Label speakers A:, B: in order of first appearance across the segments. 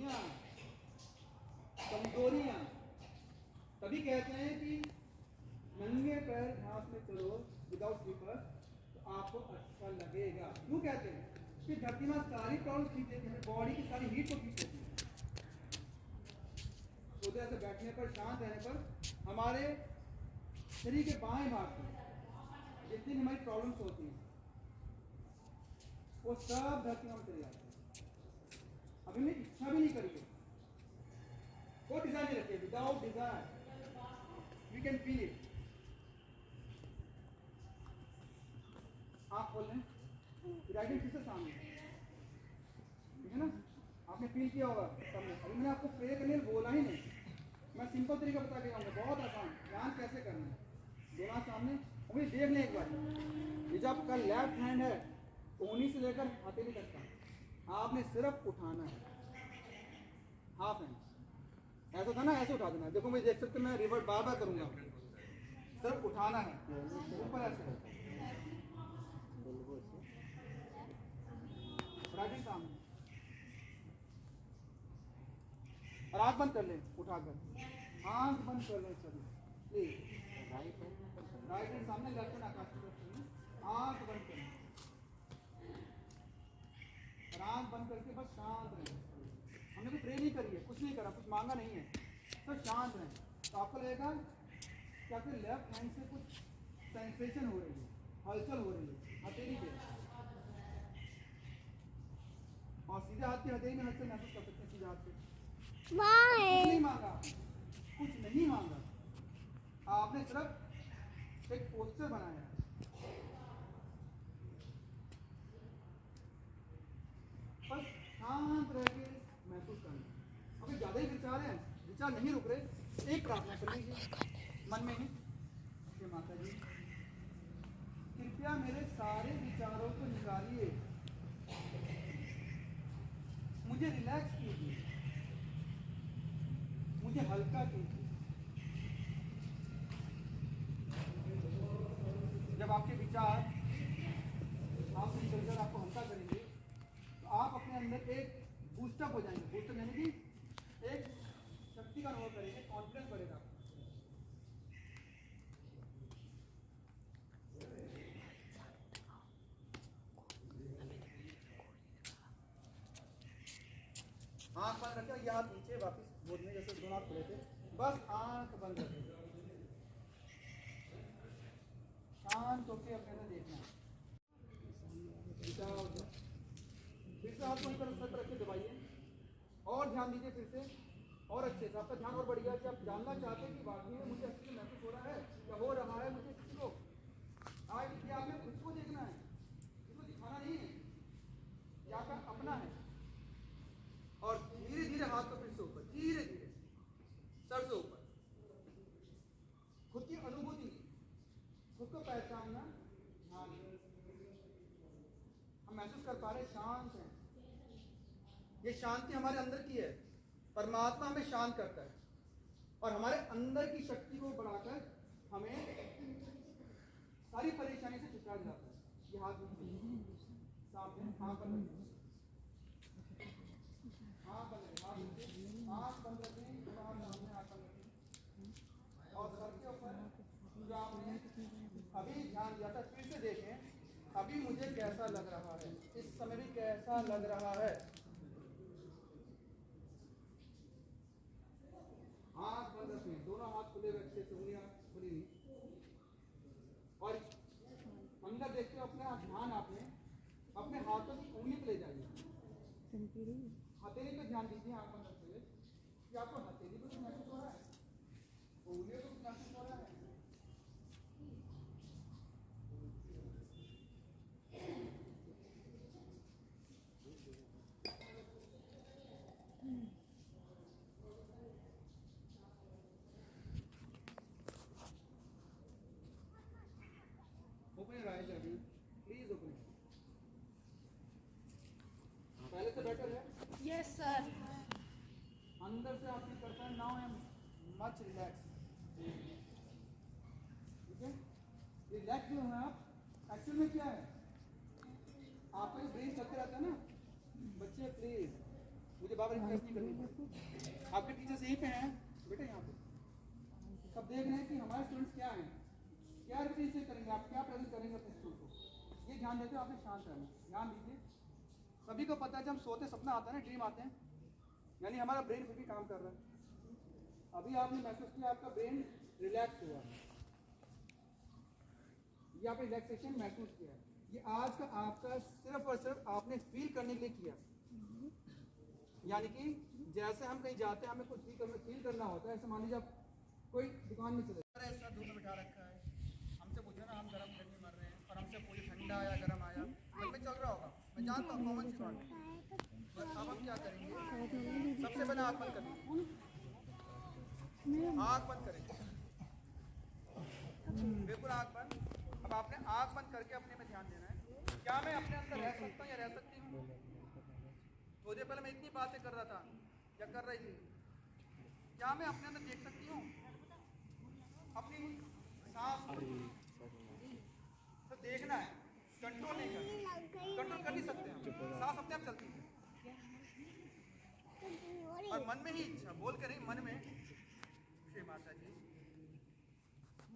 A: गलतियां, कमजोरियां, तभी कहते हैं कि नंगे पैर घास में चलो विदाउट स्लीपर तो आपको अच्छा लगेगा। क्यों कहते हैं कि धरती में सारी प्रॉब्लम ठीक है, बॉडी की सारी हीट को ठीक होती है। तो ऐसे बैठने पर, शांत रहने पर हमारे शरीर के बाएं भाग में जितनी भी हमारी प्रॉब्लम्स होती हैं वो सब धरती में चले जाते हैं। अभी मैं इच्छा भी नहीं करिए, कोई डिजायर नहीं रखिए, without desire we can feel it. आप बोल रहे हैं राइट हैंड फिर से सामने, ठीक है ना? आपने फील किया होगा सबने। अभी मैंने आपको प्रे करने बोला ही नहीं, मैं सिंपल तरीका बता के जाऊंगा, बहुत आसान। ध्यान कैसे करना है, दोनों सामने। अभी देख लें एक बार, ये जो आपका लेफ्ट हैंड है कोहनी से लेकर हथेली तक का आपने सिर्फ उठाना है, हाफ हैंड। ऐसा था ना, ऐसे उठा देना। देखो मैं देख सकते, मैं रिवर्ट बार बार करूंगा, सिर्फ उठाना है ऊपर ऐसे। राइट सामने और आंख बंद कर लें, उठाकर आंख बंद कर लें सभी प्लीज। राइट हैंड सामने, लेफ्ट हैंड आकाश की तरफ करें, आंख बंद करें और आंख बंद करके बस शांत रहें। हमने कोई प्रे नहीं करी है, कुछ नहीं करा, कुछ मांगा नहीं है, तो शांत रहें। तो आपको लगेगा कि आपके लेफ्ट हैंड से कुछ सेंसेशन हो रही है, हलचल हो रही है हथेली पे, और सीधे हाथ की हथेली में हलचल महसूस कर सकते हैं। सीधे हाथ से कुछ नहीं मांगा, कुछ नहीं मांगा, आपने सिर्फ एक पोस्टर बनाया है। बस शांत रह के महसूस करना। अभी ज्यादा ही विचार हैं, विचार नहीं रुक रहे, एक प्रार्थना कर लीजिए मन में ही कि माता जी कृपया मेरे सारे विचारों को निकालिए, मुझे रिलैक्स कीजिए, मुझे हल्का कीजिए। जब आपके विचार आपसे निकलकर आपको हल्का करेंगे तो आप अपने अंदर एक बूस्टअप हो जाएंगे। बूस्टअप यानी कि एक शक्ति का अनुभव करेंगे, कॉन्फिडेंस बढ़ेगा। आंख बंद रखें, ये हाथ नीचे वापस गोद में, जैसे दोनों हाथ खुले थे, बस आंख बंद रखें, शांत होकर अपने अंदर देखना। फिर से हाथ को ऊपर सर पर रखे, दबाइए और ध्यान दीजिए फिर से, और अच्छे से। आपका ध्यान और बढ़ गया कि आप जानना चाहते हैं कि वाकई में मुझे अच्छे से महसूस हो रहा है या हो रहा है मुझे किसी को। आज ये आपने खुद को देखना है, इसको दिखाना नहीं है, ये आपका अपना है। और धीरे धीरे हाथ को फिर से ऊपर, धीरे धीरे सर से ऊपर, खुद की अनुभूति, खुद को पहचानना। हाँ, हम महसूस कर पा रहे शांत हैं, ये शांति हमारे अंदर की है। परमात्मा हमें शांत करता है और हमारे अंदर की शक्ति को बढ़ाकर हमें सारी परेशानी से छुटकारा दिलाता है। ये हाथ सामने, आंख बंद रखें, आंख बंद रखें, आंख बंद रखें, सामने आंख बंद रखें, और सर के ऊपर जो आपने अभी ध्यान दिया था फिर से देखें, अभी मुझे कैसा लग रहा है, इस समय भी कैसा लग रहा है। हाथ बंद रखें, दोनों हाथ खुले हुए, अच्छे से उंगलियां खुली हुई, और अंदर देखते हो अपने ध्यान आपने अपने हाथों की उंगली पे ले जाइए, हथेली पे ध्यान दीजिए। आंख बंद रखते हुए कि आपको हथेली पे कुछ महसूस हो रहा है, उंगलियों को कुछ महसूस हो रहा है। Open your eyes again, please open. पहले से बेटर है?
B: Yes sir.
A: अंदर से आप फील करते हैं now I am much relax, ठीक है? रिलैक्स जो है आप एक्चुअल में क्या है, आपका जो ब्रेन चलते रहता है ना, बच्चे प्लीज मुझे बार बार रिक्वेस्ट नहीं करनी पड़ेगी। आपके टीचर्स यहीं पे हैं बेटे, यहाँ पे सब देख रहे हैं कि हमारे स्टूडेंट्स क्या हैं, क्या रिप्रेजेंट करेंगे, आप क्या प्रेजेंट करेंगे अपने स्टूडेंट को। ये ध्यान देते हो, आपने शांत रहना, ध्यान दीजिए। सभी को पता है जब हम सोते सपना आता है ना, ड्रीम आते हैं, यानी हमारा ब्रेन फिर भी काम कर रहा है। अभी आपने महसूस किया आपका ब्रेन रिलैक्स हुआ, ये आपने रिलैक्सेशन महसूस किया है। ये आज का आपका सिर्फ और सिर्फ आपने फील करने के लिए किया, यानी कि जैसे हम कहीं जाते हैं हमें कुछ फील करना होता है। ऐसे मान लीजिए आप कोई दुकान में चले गए, ऐसा धूप में बिठा रखा है, हमसे पूछे ना हम गर्म गर्मी मर रहे हैं और हमसे पूरी ठंडा आया गर्म आया, मन में चल रहा होगा, मैं जानता हूँ कॉमन सी बात है। बस अब हम क्या करेंगे, सबसे पहले आँख बंद करेंगे, आँख बंद करेंगे, बिल्कुल आँख बंद। अब आपने आँख बंद करके अपने में ध्यान देना है, क्या मैं अपने अंदर रह सकता हूँ या रह सकती हूँ। थोड़ी देर पहले मैं इतनी बातें कर रहा था या कर रही थी, क्या मैं अपने अंदर देख सकती हूँ अपनी सांस तो देखना है, कंट्रोल नहीं करना, कंट्रोल कर नहीं सकते हम, सांस अपने आप चलती है और मन में ही इच्छा बोल के नहीं, मन में श्री माता जी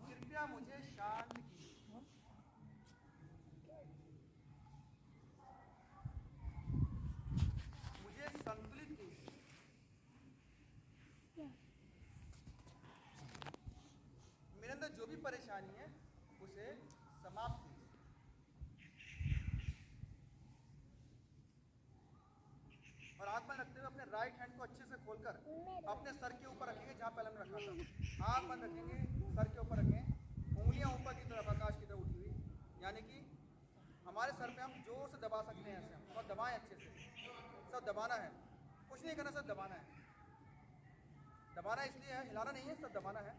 A: कृपया मुझे शांत कीजिए, मुझे संतुलित कीजिए, मेरे अंदर जो भी परेशानी है उसे समाप्त कीजिए। और आँख बंद रखते हुए अपने राइट हैंड को अच्छे से खोलकर अपने सर के ऊपर रखेंगे, जहाँ पहले हमने रखा था। आँख बंद रखेंगे, सर के ऊपर रखें, उंगलियां ऊपर की तरफ आकाश की तरफ उठी हुई, यानी कि हमारे सर पे हम जोर से दबा सकते हैं, ऐसे हम और दबाएं अच्छे से, सब दबाना है, कुछ नहीं करना, सब दबाना है। दबाना इसलिए है, हिलाना नहीं है, सब दबाना है।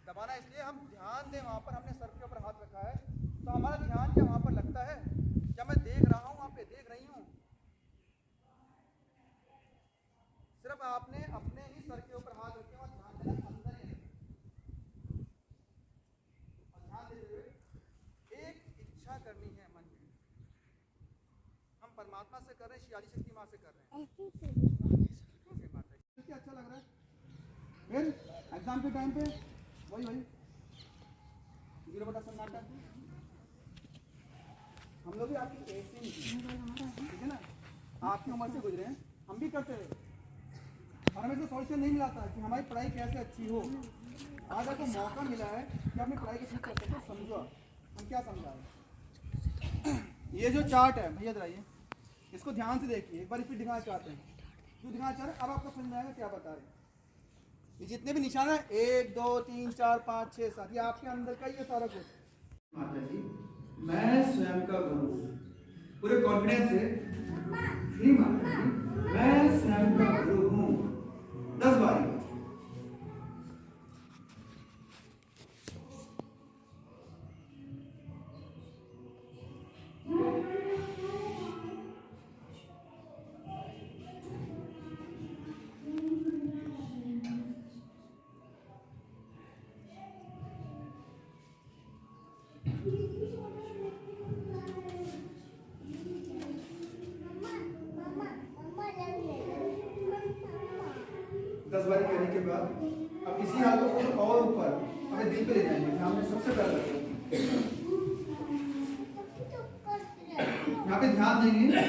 A: दबाना इसलिए हम ध्यान दें, वहाँ पर हमने सर के ऊपर हाथ रखा है तो हमारा ध्यान क्या वहाँ पर लगता है, क्या मैं देख रहा हूँ, वहाँ पे देख रही हूँ, सिर्फ आपने अपने ही सर के ऊपर हाथ रखे और ध्यान देना अंदर ही और ध्यान देते हुए एक इच्छा करनी है मन में, हम परमात्मा से कर रहे हैं, शिवाजी शक्ति माँ से कर रहे हैं। क्या अच्छा लग रहा है, फिर एग्जाम के टाइम पे वही 0 बटा सन्नाटा, हम लोग भी आपकी एज से नहीं, ठीक है ना, आपकी उम्र से गुजरे हैं, हम भी करते रहे और हमें तो सॉल्यूशन नहीं मिला था कि हमारी पढ़ाई कैसे अच्छी हो। आज आपको मौका मिला है कि अपनी पढ़ाई को ठीक कर सकते हो, समझो हम क्या समझा रहे हैं। ये जो चार्ट है भैया इधर आइए, इसको ध्यान से देखिए, एक बार फिर दिखाना चाहते हैं, जो दिखाना चाह रहे हैं अब आपको समझ में आएगा क्या बता रहे हैं। ये जितने भी निशान है 1 2 3 4 5 6 7, ये आपके अंदर का ये सारा कुछ। माता जी मैं स्वयं का गुरु, पूरे कॉन्फिडेंस से श्री माता जी मैं स्वयं का गुरु हूँ, 10 बार। करने के बाद अब इसी हाथ को और ऊपर अपने दिल पे ले जाएंगे, हमने सबसे पहले यहाँ पे ध्यान देंगे,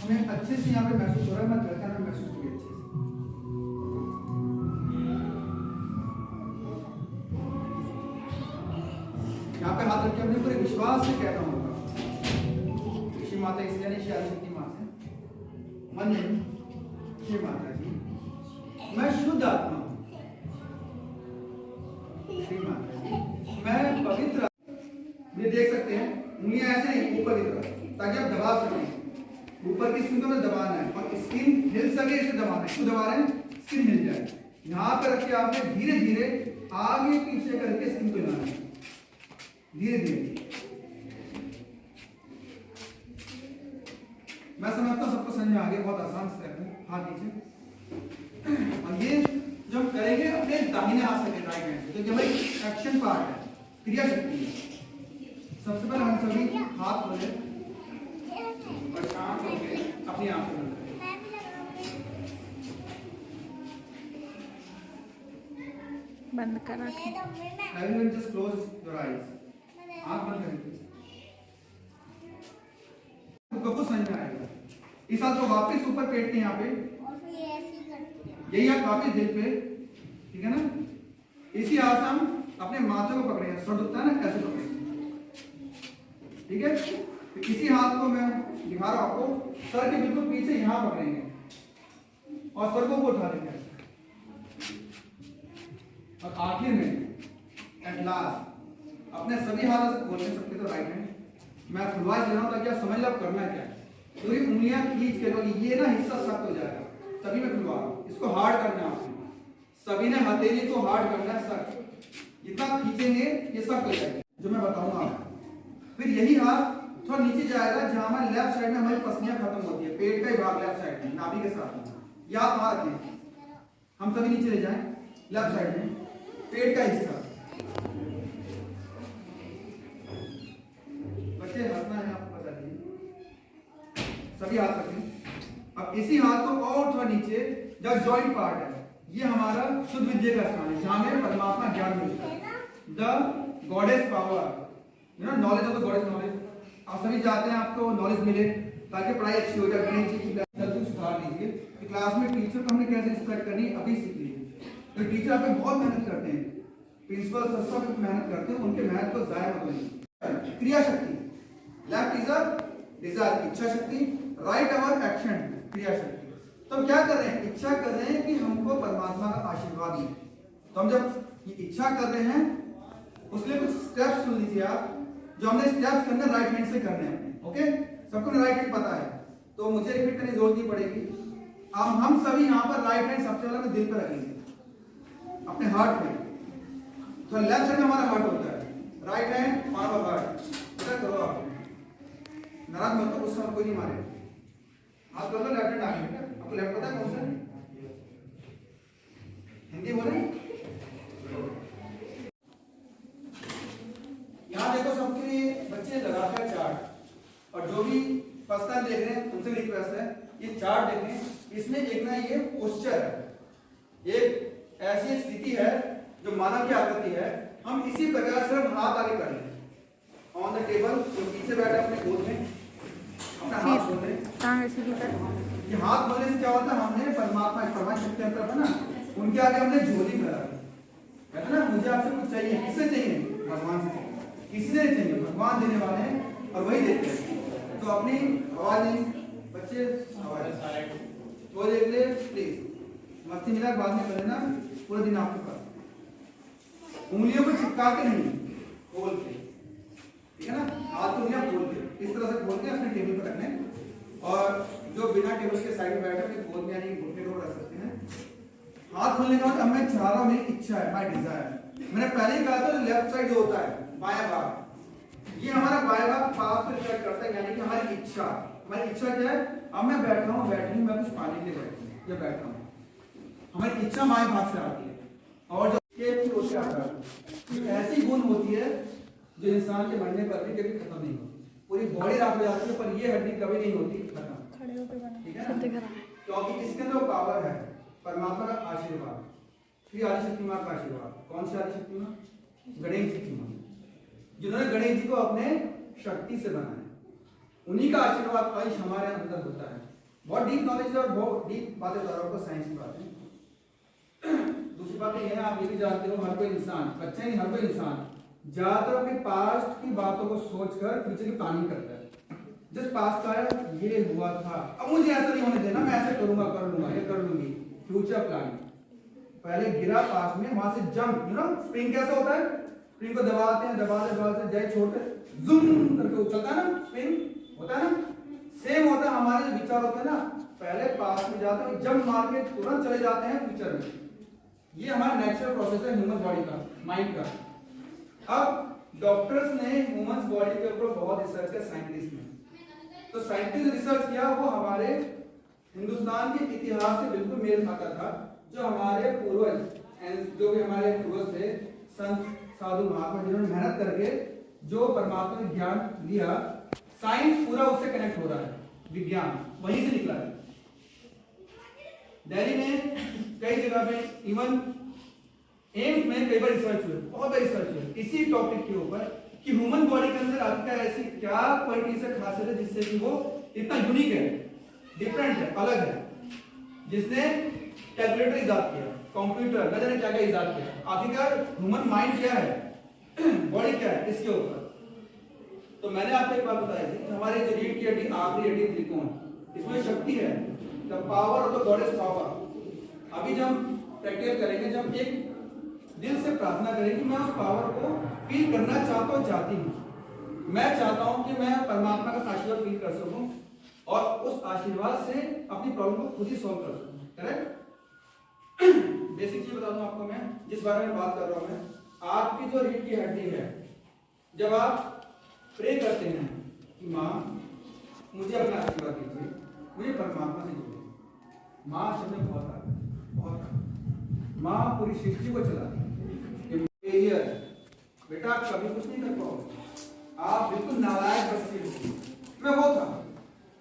A: हमें अच्छे से यहाँ पे महसूस हो रहा है, मैं घर का महसूस हो गया अच्छे से। यहाँ पे हाथ रख के अपने पूरे विश्वास से कहना होगा, श्री माता इसलिए नहीं श्री शक्ति माँ से मन में, श्री माता जी मैं शुद्ध आत्मा हूँ, श्री माता जी मैं पवित्र, ये देख सकते हैं उंगलियां ऐसे नहीं ऊपर की तरफ, ताकि आप दबा सकें, ऊपर की स्किन को हमें दबाना है और स्किन हिल सके इसे दबाना है, क्यों दबा रहे हैं, स्किन हिल जाए। यहाँ पे रख के आपने धीरे धीरे आगे पीछे करके स्किन को हिलाना है, धीरे धीरे। मैं समझता हूँ सबको समझ आ गया, बहुत आसान स्टेप है, हाथ नीचे। और ये जो हम करेंगे अपने दाहिने हाथ से, राइट हैंड से, तो ये भाई एक्शन पार्ट है, क्रिया शक्ति है। सबसे पहले हम सभी हाथ खोले और शांत होकर अपनी आंखें बंद करें।
B: बंद करा के
A: everyone just close your eyes, आंख बंद करें। आपको कुछ समझ में आएगा। इस हाथ को वापस ऊपर पेट के यहाँ पे,
C: और फिर ये ऐसे ही करते हैं।
A: यही हाथ वापस दिल पे, ठीक है ना। इसी हाथ से हम अपने माथे को पकड़ेंगे, सर दुखता है ना, ऐसे पकड़ेंगे, ठीक है। तो इसी हाथ को मैं दिखा रहा हूं आपको, सर के बिल्कुल पीछे यहाँ पकड़ेंगे और सर को उठा देंगे। और आखिर में एट लास्ट अपने सभी हाथों से खोलने सकते तो राइट हैंड मैं खुलवा दे रहा हूं ताकि आप समझ लो करना क्या है। पूरी उंगलियां खींच के, ये ना हिस्सा सख्त हो जाएगा, तभी मैं खुलवा रहा हूं। इसको हार्ड करना है आपने, सभी ने हथेली को हार्ड करना है, सख्त। जितना खींचेंगे ये सख्त हो जाएगा, जो मैं बताऊंगा आपको। फिर यही हाथ थोड़ा नीचे जाएगा, जहां हमारे लेफ्ट साइड में हमारी पसलियां खत्म होती है, पेट का ही भाग लेफ्ट साइड में, नाभि के साथ में। ये आप वहां रखें, हम सभी नीचे ले जाएं, लेफ्ट साइड में पेट का हिस्सा। बच्चे हंसना है आपको बता दीजिए, सभी हाथ रखें। अब इसी हाथ को और थोड़ा नीचे, जो जॉइंट पार्ट है, ये हमारा शुद्ध विद्या का स्थान है, जहां हमें परमात्मा ज्ञान मिलता है, the goddess power, you know knowledge of the goddess knowledge. आप सभी चाहते हैं आपको नॉलेज मिले ताकि पढ़ाई अच्छी हो जाए। गणेश जी की जल्दी सुधार लीजिए कि क्लास में टीचर को हमने कैसे रिस्पेक्ट करनी है अभी सीख लीजिए। तो टीचर आप पे बहुत मेहनत करते हैं, प्रिंसिपल सर सब मेहनत करते हैं, उनके मेहनत को जाया मत करिए। क्रिया शक्ति, लेफ्ट इज अ डिजायर, इच्छा शक्ति, राइट अवर एक्शन, क्रिया शक्ति। तो हम क्या कर रहे हैं, इच्छा कर रहे हैं कि हमको परमात्मा का आशीर्वाद मिले। तो हम जब ये इच्छा कर रहे हैं, उसके लिए कुछ स्टेप्स सुन लीजिए आप, जो हमने स्टेप्स करने राइट हैंड से करने हैं। ओके, सबको राइट हैंड पता है तो मुझे रिपीट करने की जरूरत नहीं पड़ेगी। अब हम सभी यहाँ पर राइट हैंड सबसे पहले दिल पर रखेंगे, अपने हार्ट में। तो लेफ्ट साइड में हमारा हार्ट होता है, right hand on our heart. क्या करो आप, नाराज मत हो, गुस्सा कोई नहीं मारे, हाथ कर लो लेफ्ट हैंड आगे। आपको लेफ्ट पता है कौन सा, हिंदी बोले। यहाँ देखो सबके बच्चे लगाकर चार्ट, और जो भी फर्स्ट टाइम देख रहे हैं उनसे रिक्वेस्ट है ये चार्ट देखें। इसमें एक ना ये पोस्चर है, एक ऐसी स्थिति है जो मानव की आकृति है। हम इसी प्रकार से हम हाथ आगे करें ऑन द टेबल, जो पीछे बैठे अपने गोद में अपना हाथ खोल लें। ये हाथ खोलने से क्या होता है, हमने परमात्मा परमात्मा शक्ति अंतर है ना, उनके आगे हमने झोली फैला दी, कहते ना मुझे आपसे कुछ चाहिए, किससे चाहिए, भगवान से चाहिए। किसी से नहीं चाहिए, भगवान देने वाले हैं और वही देते हैं। तो अपनी आवाज नहीं, बच्चे आवाज तो देख ले प्लीज, मस्ती मिला बाद में कर लेना, पूरा दिन आपके पास। उंगलियों को चिपका के नहीं, खोल के, ठीक है ना, हाथ को खोल के इस तरह से खोल के अपने टेबल पर रखने। और जो बिना टेबल के साइड में बैठे अपने गोद में यानी घुटने को रख सकते हैं। हाथ खोलने के बाद अब मैं चाह रहा हूं, मेरी इच्छा है, माय डिजायर। मैंने पहले ही कहा था लेफ्ट साइड जो होता है बायां भाग, ये हमारा बायां भाग पास में रिफ्लेक्ट करता है, यानी कि हमारी इच्छा। हमारी इच्छा क्या है, अब मैं बैठ रहा हूँ, बैठी हूँ, मैं कुछ पाने के लिए बैठी या बैठ रहा हूँ, हमारी इच्छा बाएं भाग से आती है। और जो के आता है, ऐसी गुण होती है जो इंसान के मरने पर भी कभी खत्म नहीं होती, पूरी बॉडी राख हो जाती है, पर ये हड्डी कभी नहीं होती खत्म, ठीक है ना, क्योंकि इसके अंदर पावर है परमात्मा का आशीर्वाद, श्री आदिशक्ति मां का आशीर्वाद। कौन सी आदिशक्ति मां, गणेश जी की मां, जिन्होंने गणेश जी को अपने शक्ति से बनाया, उन्हीं का आशीर्वाद अंश हमारे अंदर होता है। बहुत डीप नॉलेज और बहुत डीप बातें बता रहा हूं आपको, साइंस की बातें। दूसरी बात ये है, आप ये भी जानते हो, हर कोई इंसान, बच्चे नहीं हर कोई इंसान ज्यादातर अपने पास्ट की बातों को सोचकर फ्यूचर की प्लानिंग करता है। जिस पास्ट का है ये हुआ था, अब मुझे ऐसा नहीं होने देना, मैं ऐसे करूंगा, कर लूंगा या कर लूंगी, फ्यूचर प्लानिंग। पहले गिरा पास में, वहां से जंप, यू नो स्प्रिंग कैसा होता है, स्प्रिंग को दबाते हैं, दबाते जय छोड़ते जूम करके उछलता है ना, स्प्रिंग होता है ना, सेम होता है हमारे जो विचार होते हैं ना, पहले पास में जाते हैं, जंप मार के तुरंत चले जाते हैं फ्यूचर में। ये हमारा नेचुरल प्रोसेस है ह्यूमन बॉडी का, माइंड का। अब डॉक्टर्स ने ह्यूमन बॉडी के ऊपर बहुत रिसर्च किया, साइंटिस्ट ने, तो साइंटिस्ट रिसर्च किया, वो हमारे हिंदुस्तान के इतिहास से बिल्कुल मेल खाता था। जो हमारे पूर्वज, जो भी हमारे पूर्वज थे, संत साधु महात्मा, जिन्होंने मेहनत करके जो परमात्मा ने ज्ञान लिया, साइंस पूरा उससे कनेक्ट हो रहा है, विज्ञान वहीं से निकला है। दिल्ली में कई जगह पे इवन
B: एम्स में कई बार रिसर्च हुई, बहुत बार रिसर्च हुई इसी टॉपिक के ऊपर कि ह्यूमन बॉडी के अंदर आपका ऐसी क्या क्वालिटीज है, खासियत है जिससे कि वो इतना यूनिक है, डिफरेंट है, अलग है, जिसने कैलकुलेटर इजाद किया, कंप्यूटर न जाने क्या क्या इजाद किया। आखिरकार ह्यूमन माइंड क्या है, बॉडी क्या है, इसके ऊपर। तो मैंने आपको एक बात बताई थी, हमारी जो रीढ़ की हड्डी, आखिरी हड्डी त्रिकोण, इसमें शक्ति है, the power of the goddess power. अभी जब हम प्रैक्टिस करेंगे, जब एक दिल से प्रार्थना करें कि मैं उस पावर को फील करना चाहता हूँ, चाहती हूँ, मैं चाहता हूँ कि मैं परमात्मा का आशीर्वाद फील कर सकूं और उस आशीर्वाद से अपनी प्रॉब्लम को खुद ही सॉल्व कर सकूं। करेक्ट? बेसिक चीज बता दूं आपको मैं, जिस बारे में बात कर रहा हूं मैं, आपकी जो रीढ़ की हड्डी है, जब आप प्रे करते हैं कि माँ मुझे अपना आशीर्वाद दीजिए, मुझे परमात्मा से जोड़िए, माँ शब्द में बहुत आता है, बहुत आता है। माँ पूरी सृष्टि को चलाती है। बेटा आप कभी कुछ नहीं कर पाओगे, आप बिल्कुल नालायक बच्चे हो। मैं वो था,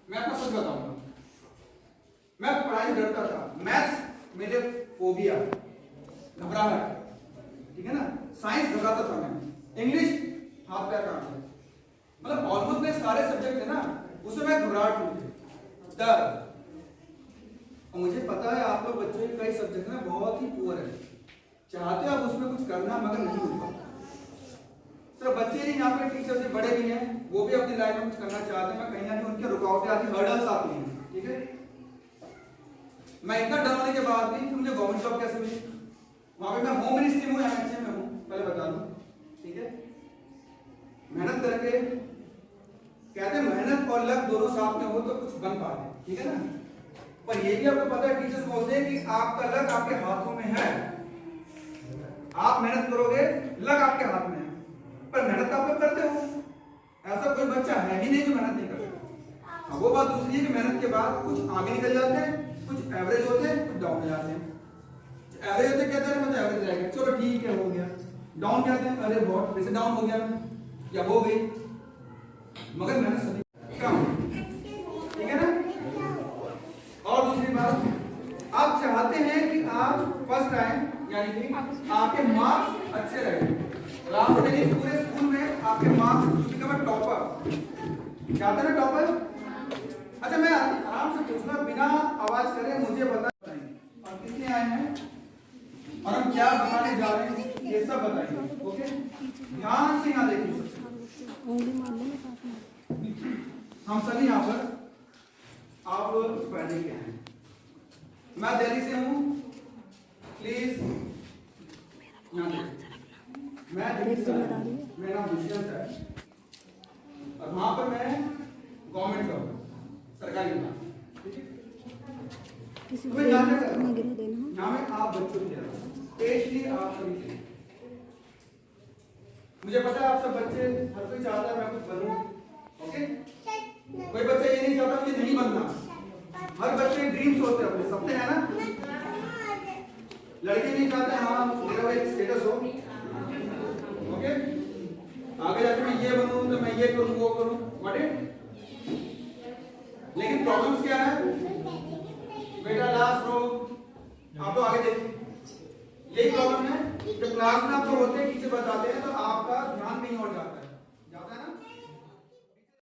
B: मैं आपको सच बताऊंगा, मैं पढ़ाई डरता था, मैथ्स मेरे फोबिया, घबराहट, ठीक है ना, साइंस घबराता था मैं, इंग्लिश हाथ पैर काटते, मतलब ऑलमोस्ट मेरे सारे सब्जेक्ट थे ना, उसमें मैं घबराहट होती, डर। और मुझे पता है आप लोग बच्चों के कई सब्जेक्ट में बहुत ही पुअर है, चाहते हो आप उसमें कुछ करना मगर नहीं हो पाता। सिर्फ बच्चे नहीं, यहाँ पे टीचर से बड़े भी हैं, वो भी अपनी लाइफ में कुछ करना चाहते हैं, कहीं ना कहीं उनके रुकावटें आती, हर्डल्स आती हैं, ठीक है। मैं इतना डर होने के बाद भी कि मुझे गवर्नमेंट जॉब कैसे मिली, वहां पे मैं होम मिनिस्ट्री में हूँ, एमएचए में हूँ, पहले बता दूं, ठीक है। मेहनत करके कहते हैं मेहनत और लक दोनों साथ में हो तो कुछ बन पाते, ठीक है ना। पर ये भी आपको पता है, टीचर्स बोलते हैं कि आपका लक आपके हाथों में है, आप मेहनत करोगे, लक आपके हाथ में है, पर मेहनत आप लोग करते हो। ऐसा कोई बच्चा है ही नहीं जो मेहनत नहीं करता। वो बात दूसरी है कि मेहनत के बाद कुछ आगे निकल जाते हैं, कुछ एवरेज होते हैं, कुछ डाउन जाते हैं। एवरेज होते कहते हैं मतलब एवरेज रहेगा, चलो ठीक है हो गया। डाउन कहते हैं अरे बहुत वैसे डाउन हो गया या हो गई, मगर मेहनत सभी कम, ठीक है ना। और दूसरी बात, आप चाहते हैं कि आप फर्स्ट आए, यानी कि आपके मार्क्स अच्छे रहे, लास्ट में नहीं पूरे स्कूल में आपके मार्क्स बिकम टॉपर, चाहते हैं ना टॉपर। अच्छा मैं आराम से पूछूंगा, बिना आवाज करे मुझे बताएं और कितने आए हैं और हम क्या बताने जा रहे हैं ये सब बताइए, ओके। ध्यान से यहाँ देखिए, हम सभी यहाँ पर, आप पढ़ने के हैं, मैं दिल्ली से हूँ, प्लीज यहाँ देखिए, मैं दिल्ली से हूँ, मेरा नाम दुष्यंत है और वहाँ पर मैं गवर्नमेंट जॉब, सरकारी जॉब, ठीक है। तुम्हें जानना चाहिए, यहाँ में आप बच्चों के लिए, स्पेशली आप सभी के लिए, मुझे पता है आप सब बच्चे, हर कोई चाहता है मैं कुछ बनूं, ओके। कोई बच्चा ये नहीं चाहता मुझे नहीं बनना, हर बच्चे ड्रीम्स होते हैं अपने, सपने हैं ना। लड़के नहीं चाहते हाँ मेरा एक स्टेटस हो, ओके, आगे जाके मैं ये बनूं तो मैं ये करूं वो करूं, व्हाट इट। लेकिन प्रॉब्लम्स क्या है बेटा, लास्ट रो आप तो आगे देखिए, यही प्रॉब्लम है। जब क्लास में आप लोग होते हैं टीचर बताते हैं तो आपका ध्यान नहीं हो जाता,